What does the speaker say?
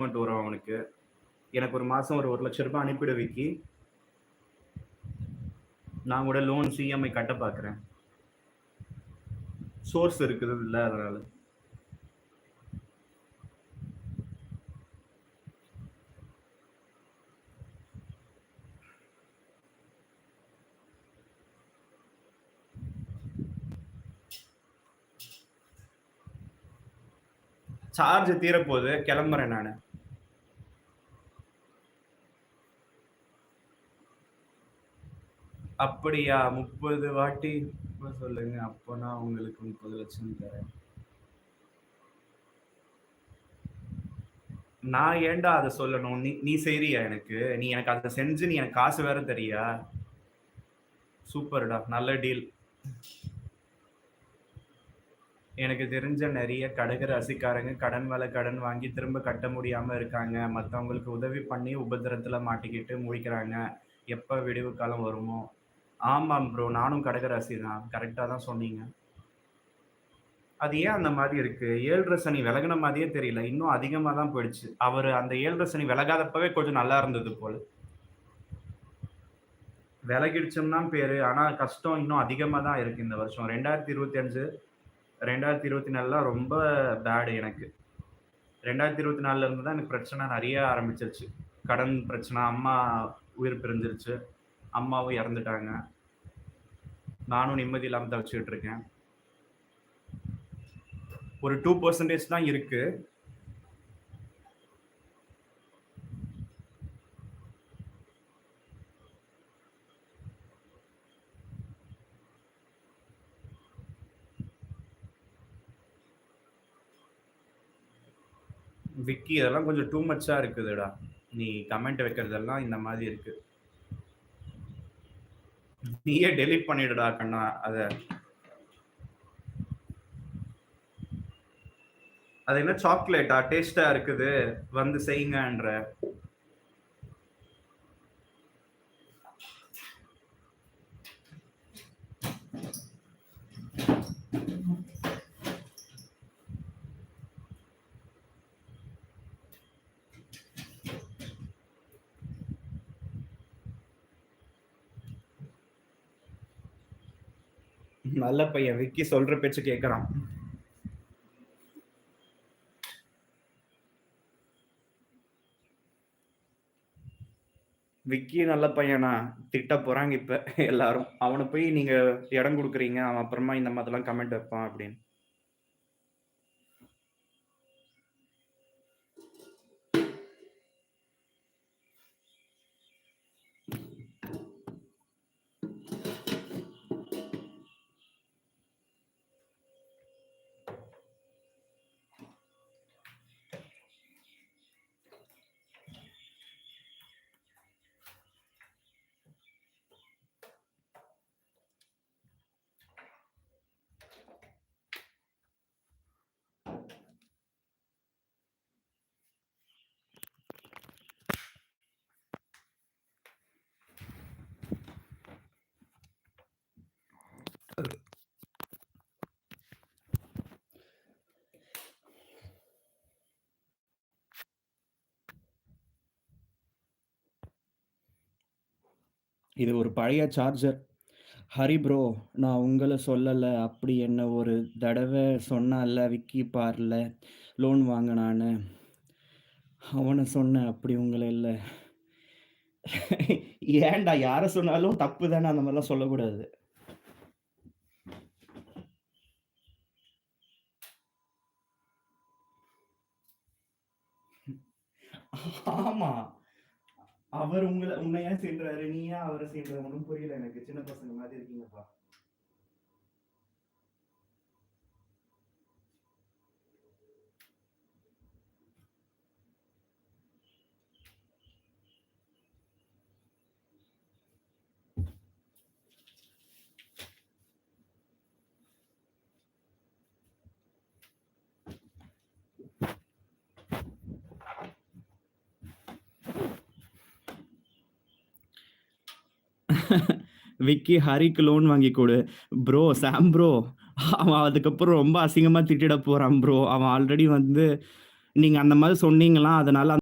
Amount வரும் அவனுக்கு. எனக்கு ஒரு மாசம் ஒரு 1,00,000 ரூபாய் அனுப்பிடு விக்கி. நான் கூட லோன் சிஎம்ஐ கட்ட பார்க்குறேன். சோர்ஸ் இருக்குது இல்ல அதனால. சார்ஜ் தீரப்போகுது, கிளம்புறேன் நானு. அப்படியா? 30 வாட்டி சொல்லுங்க. அப்போனா உங்களுக்கு 30 லட்சம் தரேன். நான் ஏன்டா அதை சொல்லணும்? நீ நீ செய்றியா எனக்கு? நீ எனக்கு அதை செஞ்சு நீ எனக்கு காசு வேற தரியா? சூப்பர்டா, நல்ல டீல். எனக்கு தெரிஞ்ச நிறைய கடக ராசிக்காரங்க கடன் மேல கடன் வாங்கி திரும்ப கட்ட முடியாம இருக்காங்க. மத்தவங்களுக்கு உதவி பண்ணி உபத்திரத்துல மாட்டிக்கிட்டு முழிக்கிறாங்க. எப்ப விடிவு காலம் வருமோ? ஆமாம் ப்ரோ, நானும் கடக ராசி தான். கரெக்டா தான் சொன்னீங்க. அது ஏன் அந்த மாதிரி இருக்கு? 7 சனி விலகுன மாதிரியே தெரியல. இன்னும் அதிகமா தான் போயிடுச்சு. அவரு அந்த 7 சனி விலகாதப்பவே கொஞ்சம் நல்லா இருந்தது போல. விலகிடுச்சுன்னு தான் பேரு. ஆனா கஷ்டம் இன்னும் அதிகமா தான் இருக்கு இந்த வருஷம். 2025, 2024லாம் ரொம்ப பேட் எனக்கு. 2024ல இருந்து தான் எனக்கு பிரச்சனை நெறைய ஆரம்பிச்சிருச்சு. கடன் பிரச்சனை, அம்மா உயிர் பிரிஞ்சிருச்சு. அம்மாவும் இறந்துட்டாங்க. நானும் நிம்மதி இல்லாம தவிச்சுக்கிட்டு இருக்கேன். ஒரு 2% தான் இருக்கு. விக்கி, இதெல்லாம் கொஞ்சம் டூ மச்சா இருக்குதுடா. நீ கமெண்ட் வைக்கிறதெல்லாம் இந்த மாதிரி இருக்கு. நீயே டெலீட் பண்ணிடுடா கண்ணா அத. அது என்ன சாக்லேட்டா? டேஸ்டா இருக்குது, வந்து செய்யுங்கன்ற. நல்ல பையன் விக்கி, சொல்ற பேச்சு கேட்கறான். விக்கி நல்ல பையனா? திட்ட போறாங்க இப்ப எல்லாரும். அவனை போய் நீங்க இடம் கொடுக்குறீங்க, அவன் அப்புறமா இந்த மாதிரிலாம் கமெண்ட் வைப்பான் அப்படின்னு. இது ஒரு பழைய சார்ஜர். ஹரி ப்ரோ, நான் உங்கள சொல்லல. அப்படி என்ன ஒரு தடவை சொன்னான்ல விக்கி பார்ல லோன் வாங்கினான்னு. அவனை சொன்னேன், அப்படி உங்கள இல்ல. ஏன்டா யார சொன்னாலும் தப்பு தானே, அந்த மாதிரிலாம் சொல்லக்கூடாது. ஆமா, அவர் உன்னை ஏன் சீண்டுறாரு? நீ ஏன் அவரை சீண்டுற? ஒன்றும் புரியல எனக்கு. சின்ன பசங்க மாதிரி இருக்கீங்கப்பா. விக்கி, ஹரிக்கு லோன் வாங்கி கொடு. ப்ரோ, சாம் ப்ரோ, அவன் அதுக்கப்புறம் ரொம்ப அசிங்கமா திட்டிட போறான் ப்ரோ. அவன் ஆல்ரெடி வந்து நீங்க அந்த மாரி சொன்னீங்களா? அதனால